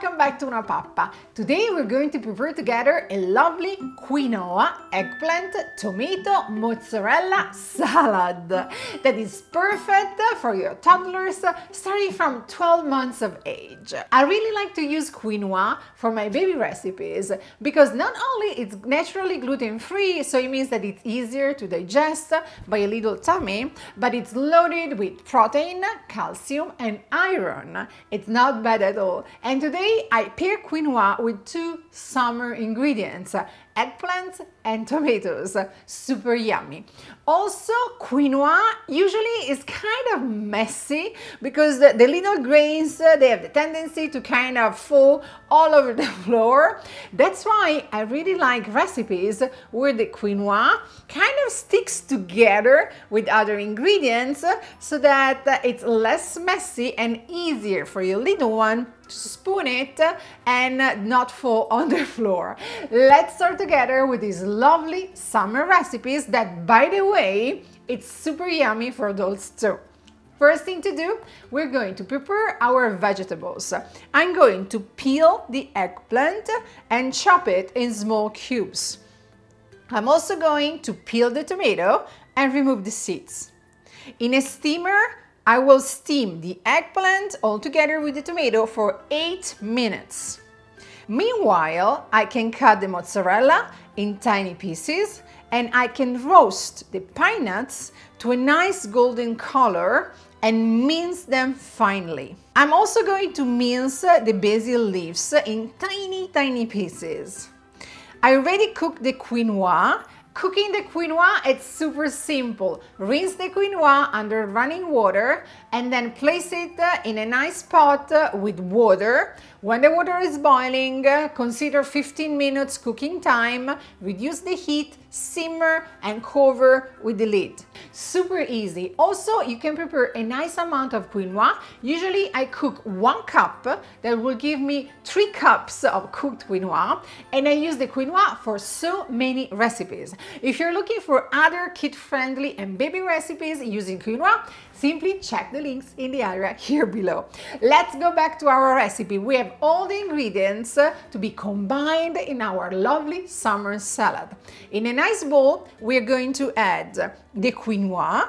welcome back to BuonaPappa. Today we're going to prepare together a lovely quinoa, eggplant, tomato, mozzarella salad that is perfect for your toddlers starting from 12 months of age. I really like to use quinoa for my baby recipes because not only it's naturally gluten-free, so it means that it's easier to digest by a little tummy, but it's loaded with protein, calcium and iron. It's not bad at all. And today I pair quinoa with two summer ingredients, eggplants and tomatoes. Super yummy. Also, quinoa usually is kind of messy because the little grains, they have the tendency to kind of fall all over the floor. That's why I really like recipes where the quinoa kind of sticks together with other ingredients so that it's less messy and easier for your little one to spoon it and not fall on the floor. Let's start together with these lovely summer recipes that, by the way, it's super yummy for adults too. First thing to do, we're going to prepare our vegetables. I'm going to peel the eggplant and chop it in small cubes. I'm also going to peel the tomato and remove the seeds. In a steamer, I will steam the eggplant all together with the tomato for 8 minutes. Meanwhile, I can cut the mozzarella in tiny pieces and I can roast the pine nuts to a nice golden color and mince them finely. I'm also going to mince the basil leaves in tiny pieces. I already cooked the quinoa. Cooking the quinoa, it's super simple. Rinse the quinoa under running water and then place it in a nice pot with water. When the water is boiling, consider 15 minutes cooking time, reduce the heat, simmer and cover with the lid. Super easy. Also, you can prepare a nice amount of quinoa. Usually I cook 1 cup, that will give me 3 cups of cooked quinoa, and I use the quinoa for so many recipes. If you're looking for other kid-friendly and baby recipes using quinoa, simply check the links in the area here below. Let's go back to our recipe. We have all the ingredients to be combined in our lovely summer salad. In a nice bowl, we're going to add the quinoa,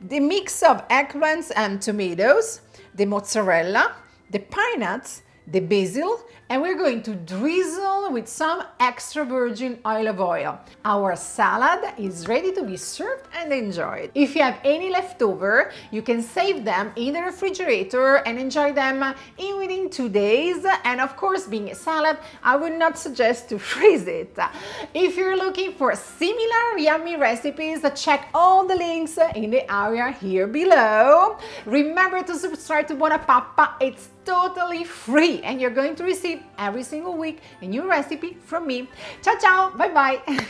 the mix of eggplants and tomatoes, the mozzarella, the pine nuts, the basil, and we're going to drizzle with some extra virgin olive oil. Our salad is ready to be served and enjoyed. If you have any leftover, you can save them in the refrigerator and enjoy them within 2 days. And of course, being a salad, I would not suggest to freeze it. If you're looking for similar yummy recipes, check all the links in the area here below. Remember to subscribe to BuonaPappa. It's totally free and you're going to receive every single week a new recipe from me. Ciao, ciao, bye bye.